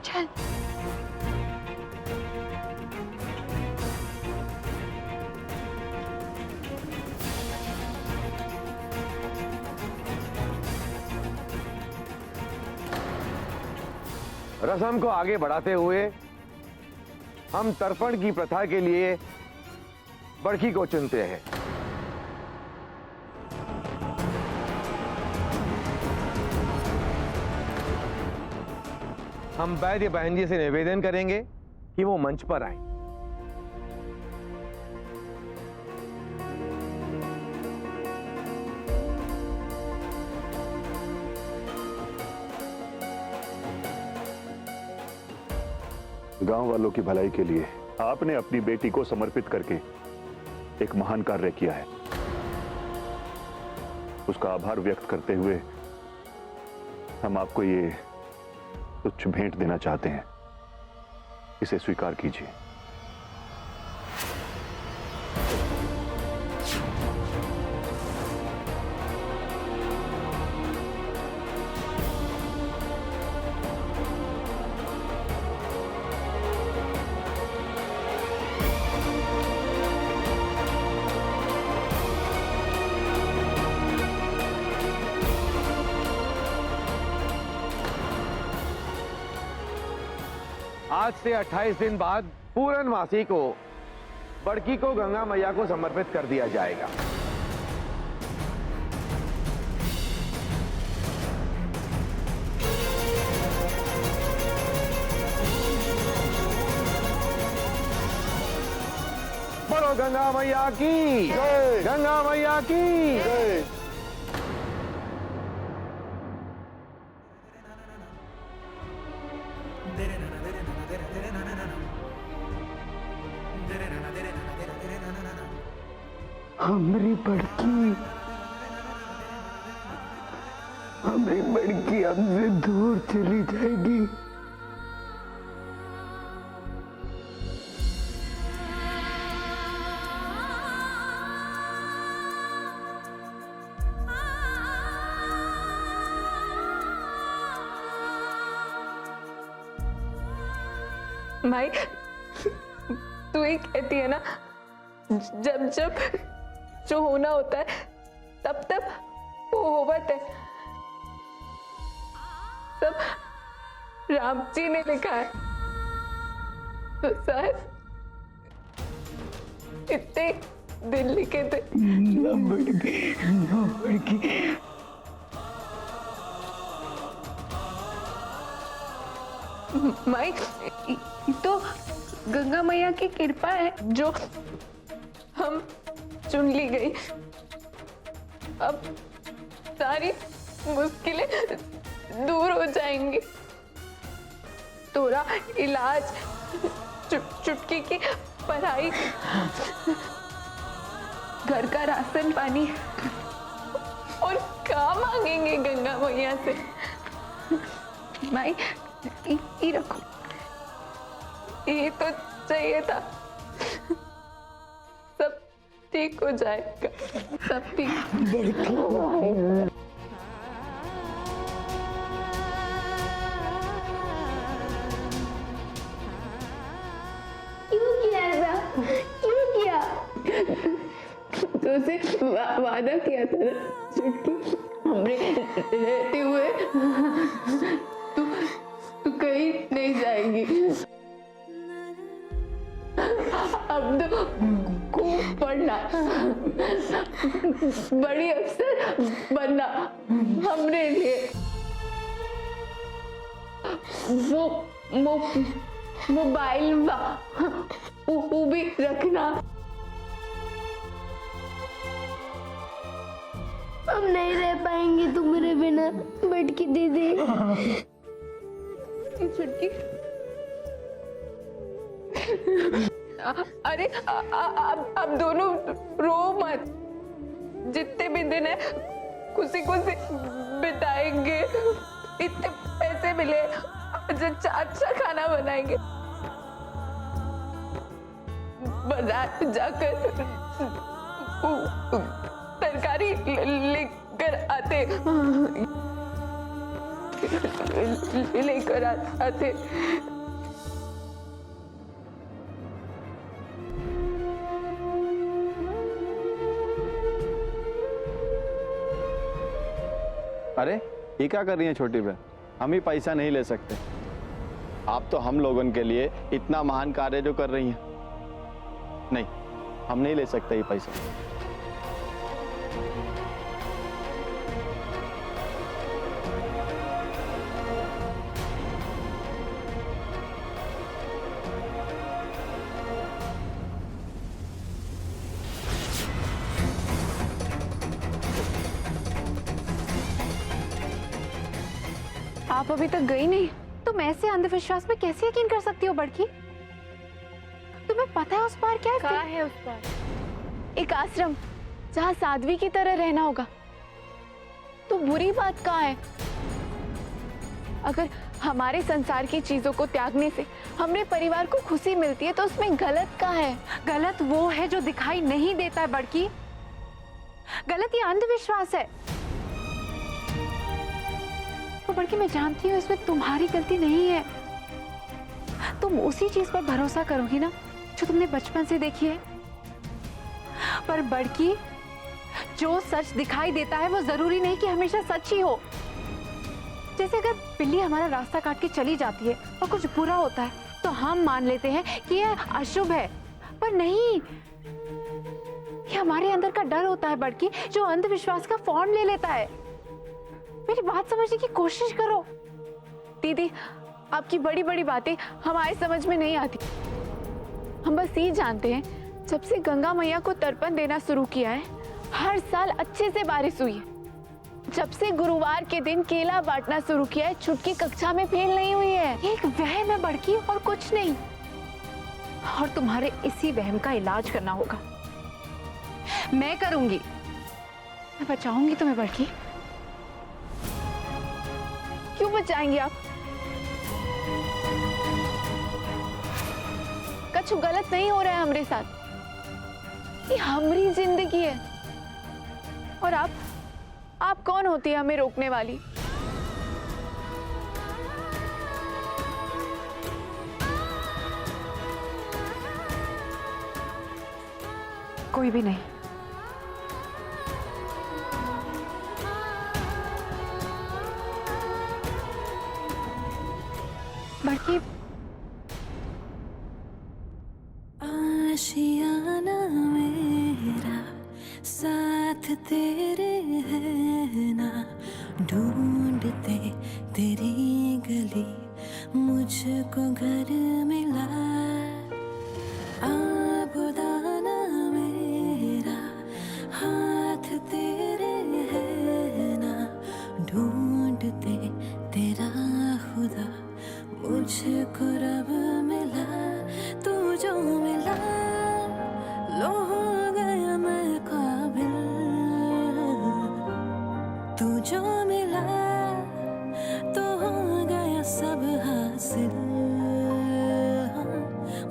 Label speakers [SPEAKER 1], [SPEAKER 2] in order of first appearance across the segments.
[SPEAKER 1] चल।
[SPEAKER 2] रस्म को आगे बढ़ाते हुए हम तर्पण की प्रथा के लिए बड़की को चुनते हैं। हम वैद्य बहन जी से निवेदन करेंगे कि वो मंच पर आए।
[SPEAKER 3] गांव वालों की भलाई के लिए आपने अपनी बेटी को समर्पित करके एक महान कार्य किया है। उसका आभार व्यक्त करते हुए हम आपको ये तुच्छ भेंट देना चाहते हैं, इसे स्वीकार कीजिए।
[SPEAKER 2] आज से 28 दिन बाद पूर्णमासी को बड़की को गंगा मैया को समर्पित कर दिया जाएगा। बोलो गंगा मैया की जय, गंगा मैया की जय।
[SPEAKER 4] हमारी बड़की हमसे दूर चली जाएगी।
[SPEAKER 1] माई, तू ही कहती है ना, जब जब जो होना होता है तब तब वो होवत है। सब राम जी ने लिखा है। तो शायद इतने दिन लिखे थे।
[SPEAKER 4] ना बड़की
[SPEAKER 1] माई, तो गंगा मैया की कृपा है जो हम चुन ली गई। अब सारी मुश्किलें दूर हो जाएंगी। तोरा इलाज, चुटकी की पढ़ाई, घर का राशन पानी और क्या मांगेंगे गंगा मैया से। माई, ये रखो, ये तो चाहिए था। सब ठीक हो जाएगा, सब ठीक।
[SPEAKER 5] क्यों किया ऐसा? क्यों किया?
[SPEAKER 1] तो उसे वादा किया था ना चुटकी, हमने रहते हुए तू कहीं नहीं जाएगी। अब तो खूब पढ़ना, बड़ी अफसर बनना हमने लिए। वो मोबाइल वो भी रखना।
[SPEAKER 5] हम नहीं रह पाएंगे तुम्हारे बिना बड़की दीदी।
[SPEAKER 1] छुटकी, अरे अब दोनों रो मत। जितने भी दिन है खुशी खुशी बिताएंगे। इतने पैसे मिले, अच्छा खाना बनाएंगे। बाजार जाकर तरकारी लेकर आते। लेकर आते।
[SPEAKER 6] अरे ये क्या कर रही है छोटी बहन? हम ही पैसा नहीं ले सकते, आप तो हम लोगों के लिए इतना महान कार्य जो कर रही हैं। नहीं, हम नहीं ले सकते ये पैसा।
[SPEAKER 7] आप अभी तक गई नहीं, तुम ऐसे अंधविश्वास में कैसे यकीन कर सकती हो बड़की? तुम्हें पता है उस पार क्या है?
[SPEAKER 5] कहाँ है उस पार?
[SPEAKER 7] एक आश्रम जहाँ साध्वी की तरह रहना होगा। तो बुरी बात कहाँ है? अगर हमारे संसार की चीजों को त्यागने से हमरे परिवार को खुशी मिलती है तो उसमें गलत कहाँ है? गलत वो है जो दिखाई नहीं देता है बड़की। गलत ये अंधविश्वास है। तो बड़की मैं जानती हूँ इसमें तुम्हारी गलती नहीं है। तुम उसी चीज पर भरोसा करोगी ना जो तुमने बचपन से देखी है। पर बड़की, जो सच दिखाई देता है वो जरूरी नहीं कि हमेशा सच ही हो। जैसे अगर बिल्ली हमारा रास्ता काट के चली जाती है और कुछ बुरा होता है तो हम मान लेते हैं कि यह अशुभ है, पर नहीं, ये हमारे अंदर का डर होता है बड़की, जो अंधविश्वास का फॉर्म ले लेता है। मेरी बात समझने की कोशिश करो। दीदी, आपकी बड़ी बड़ी बातें हमारे समझ में नहीं आती। हम बस ये जानते हैं, जब से गंगा मैया को तर्पण देना शुरू किया है, हर साल अच्छे से बारिश हुई है। जब से गुरुवार के दिन केला बांटना शुरू किया है, छुटकी कक्षा में फेल नहीं हुई है। ये एक वहम है बड़की और कुछ नहीं। और तुम्हारे इसी वहम का इलाज करना होगा। मैं करूंगी, मैं बचाऊंगी तुम्हें बड़की। क्यों बचाएंगे आप? कुछ गलत नहीं हो रहा है हमारे साथ। ये हमारी जिंदगी है। और आप कौन होती है हमें रोकने वाली? कोई भी नहीं। बड़की,
[SPEAKER 8] आशियाना मेरा साथ तेरे है ना, ढूंढते तेरी गली मुझको घर मिला। आबुदाना मेरा हाथ तेरे है ना, ढूंढते तेरा खुदा मुझको रब मिला। तू जो मिला लो हो गया मैं काबिल, तू जो मिला तो हो गया सब हासिल।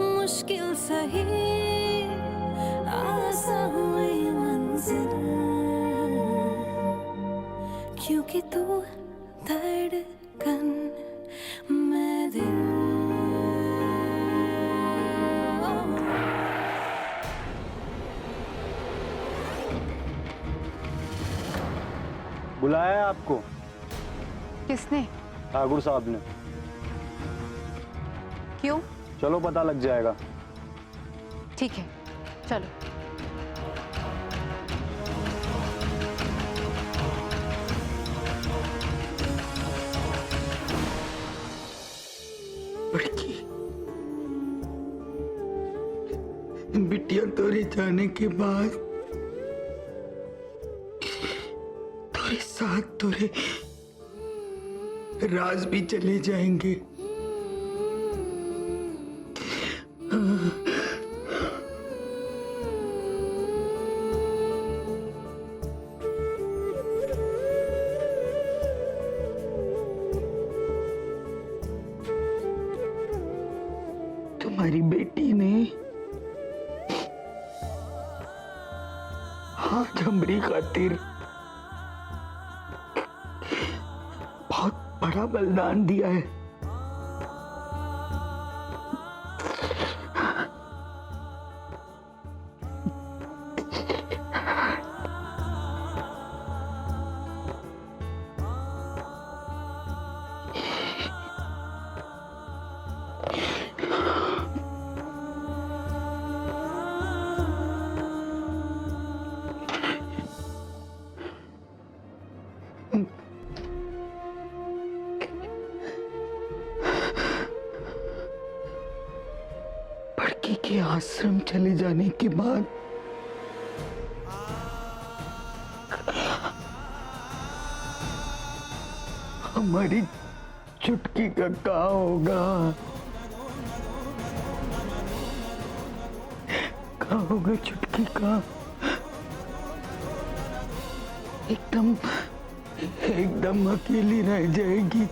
[SPEAKER 8] मुश्किल सही आसा हुई मंजिल, क्योंकि तू धड़कन मैं दिल।
[SPEAKER 6] बुलाया है आपको?
[SPEAKER 7] किसने?
[SPEAKER 6] ठाकुर साहब ने।
[SPEAKER 7] क्यों?
[SPEAKER 6] चलो पता लग जाएगा।
[SPEAKER 7] ठीक है, चलो।
[SPEAKER 4] बड़की, बिटिया तोरे जाने के बाद तोरे साथ तोरे राज भी चले जाएंगे। तुम्हारी बेटी ने आज हमरी खातिर बहुत सारा बलिदान दिया है। बड़की के आश्रम चले जाने के बाद हमारी चुटकी का क्या होगा? क्या होगा चुटकी का? एकदम अकेली रह जाएगी।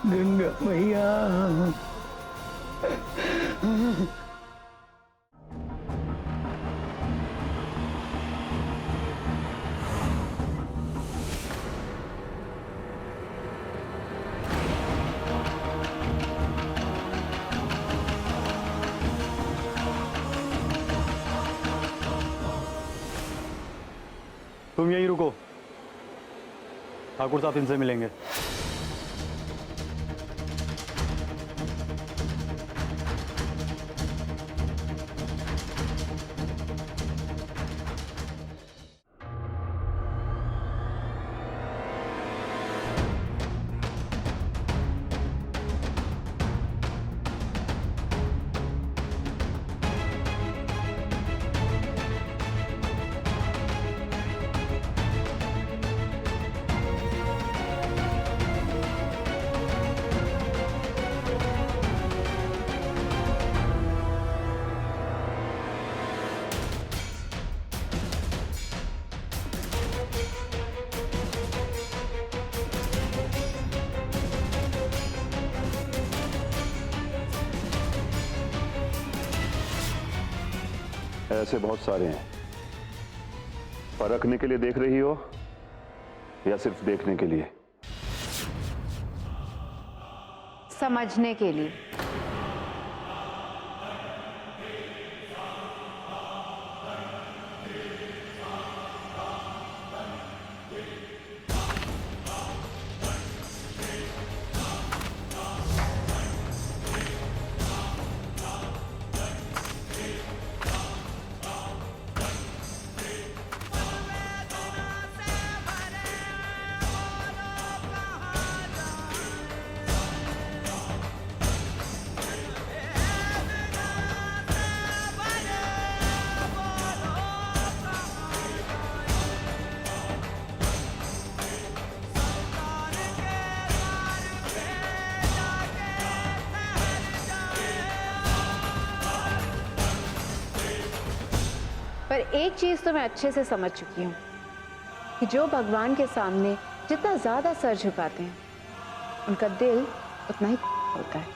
[SPEAKER 4] गंगा मैया,
[SPEAKER 9] तुम यहीं रुको, ठाकुर साहब इनसे मिलेंगे।
[SPEAKER 3] ऐसे बहुत सारे हैं। परखने के लिए देख रही हो या सिर्फ देखने के लिए?
[SPEAKER 7] समझने के लिए। पर एक चीज तो मैं अच्छे से समझ चुकी हूँ कि जो भगवान के सामने जितना ज्यादा सर झुकाते हैं उनका दिल उतना ही होता है।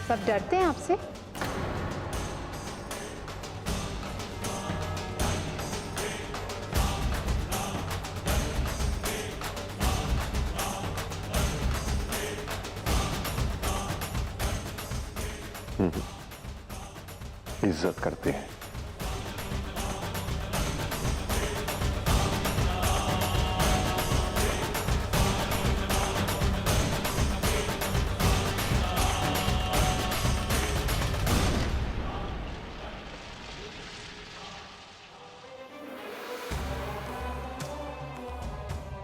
[SPEAKER 7] सब डरते हैं आपसे?
[SPEAKER 3] इज्जत करते हैं।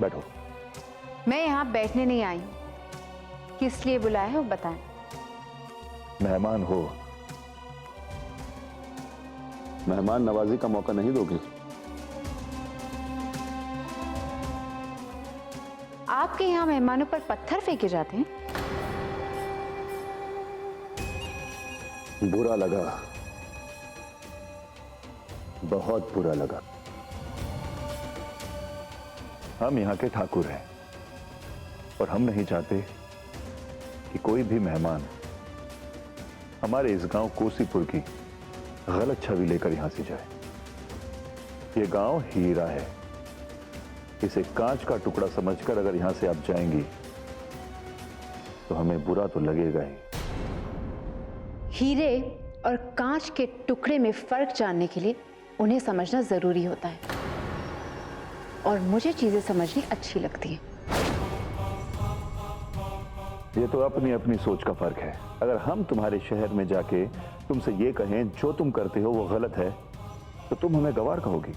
[SPEAKER 3] बैठो।
[SPEAKER 7] मैं यहाँ बैठने नहीं आई हूँ। किस लिए बुलाया है वो बताएं।
[SPEAKER 3] मेहमान हो, मेहमान नवाजी का मौका नहीं दोगे?
[SPEAKER 7] आपके यहाँ मेहमानों पर पत्थर फेंके जाते हैं?
[SPEAKER 3] बुरा लगा, बहुत बुरा लगा। हम यहाँ के ठाकुर हैं और हम नहीं चाहते कि कोई भी मेहमान हमारे इस गांव कोसीपुर की गलत छवि लेकर यहां से जाए। ये गांव हीरा है, इसे कांच का टुकड़ा समझकर अगर यहां से आप जाएंगी तो हमें बुरा तो लगेगा ही।
[SPEAKER 7] हीरे और कांच के टुकड़े में फर्क जानने के लिए उन्हें समझना जरूरी होता है, और मुझे चीजें समझनी अच्छी लगती हैं।
[SPEAKER 3] ये तो अपनी अपनी सोच का फर्क है। अगर हम तुम्हारे शहर में जाके तुमसे ये कहें जो तुम करते हो वो गलत है, तो तुम हमें गवार कहोगी,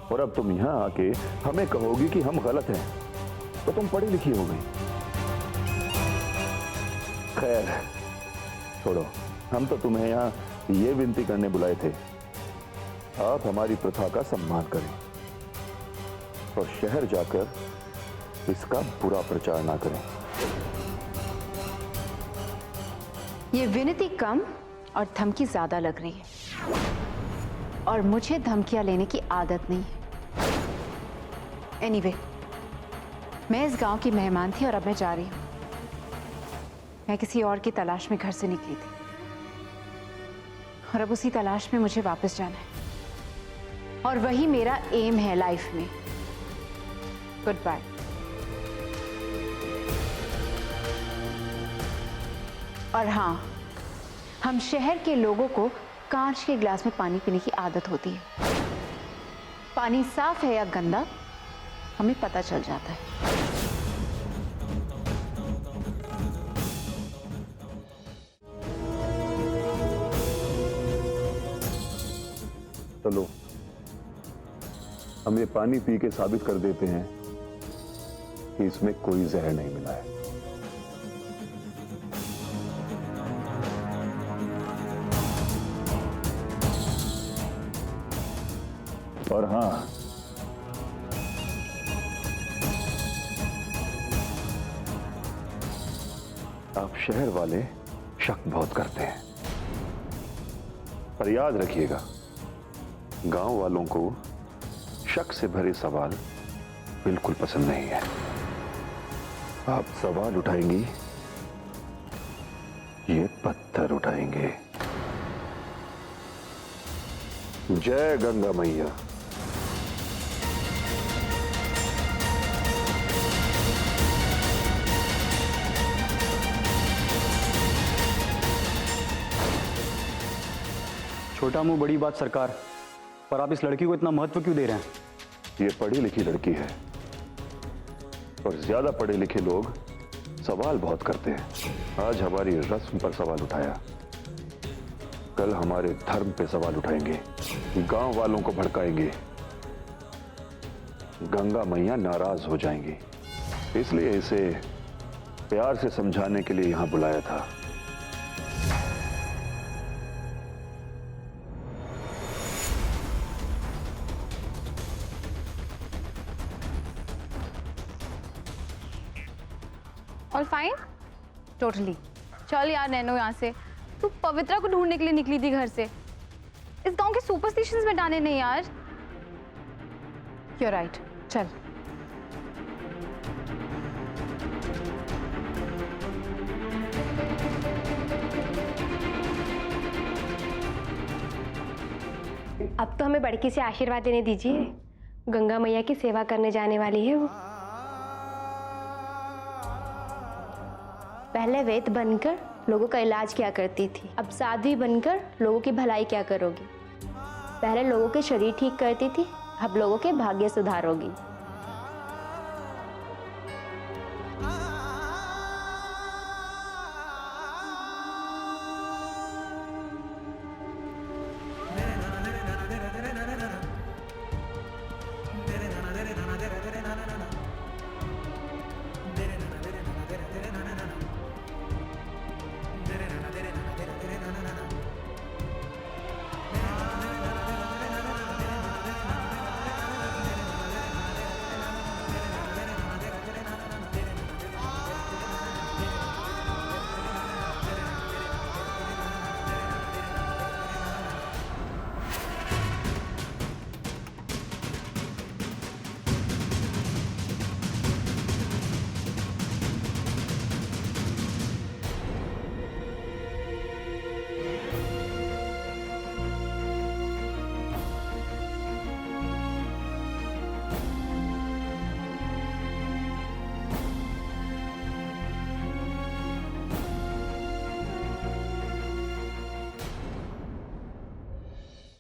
[SPEAKER 3] और अब तुम यहां आके हमें कहोगी कि हम गलत हैं, तो तुम पढ़ी लिखी हो गई। खैर छोड़ो, हम तो तुम्हें यहां ये विनती करने बुलाए थे, आप हमारी प्रथा का सम्मान करें और शहर जाकर इसका बुरा प्रचार ना करें।
[SPEAKER 7] ये विनती कम और धमकी ज्यादा लग रही है, और मुझे धमकियां लेने की आदत नहीं है। एनीवे, मैं इस गांव की मेहमान थी और अब मैं जा रही हूं। मैं किसी और की तलाश में घर से निकली थी, और अब उसी तलाश में मुझे वापस जाना है, और वही मेरा एम है लाइफ में। Goodbye. और हाँ, हम शहर के लोगों को कांच के गिलास में पानी पीने की आदत होती है। पानी साफ है या गंदा हमें पता चल जाता है।
[SPEAKER 3] चलो हम ये पानी पी के साबित कर देते हैं कि इसमें कोई जहर नहीं मिला है। और हां, आप शहर वाले शक बहुत करते हैं, पर याद रखिएगा, गांव वालों को शक से भरे सवाल बिल्कुल पसंद नहीं है। आप सवाल उठाएंगी, ये पत्थर उठाएंगे। जय गंगा मैया।
[SPEAKER 9] छोटा मुंह बड़ी बात सरकार, पर आप इस लड़की को इतना महत्व क्यों दे रहे हैं?
[SPEAKER 3] ये पढ़ी लिखी लड़की है, और ज्यादा पढ़े लिखे लोग सवाल बहुत करते हैं। आज हमारी रस्म पर सवाल उठाया, कल हमारे धर्म पे सवाल उठाएंगे, गांव वालों को भड़काएंगे, गंगा मैया नाराज हो जाएंगी। इसलिए इसे प्यार से समझाने के लिए यहां बुलाया था।
[SPEAKER 10] All fine?
[SPEAKER 7] टोटली।
[SPEAKER 10] चल यार नैनो, यहाँ से तू पवित्रा को ढूंढने के लिए निकली थी घर से। इस गांव के सुपरस्टिशंस में डाले नहीं यार।
[SPEAKER 7] यू आर राइट, चल।
[SPEAKER 5] अब तो हमें बड़की से आशीर्वाद देने दीजिए। गंगा मैया की सेवा करने जाने वाली है वो। पहले वैद्य बनकर लोगों का इलाज किया करती थी, अब साध्वी बनकर लोगों की भलाई क्या करोगी। पहले लोगों के शरीर ठीक करती थी, अब लोगों के भाग्य सुधारोगी।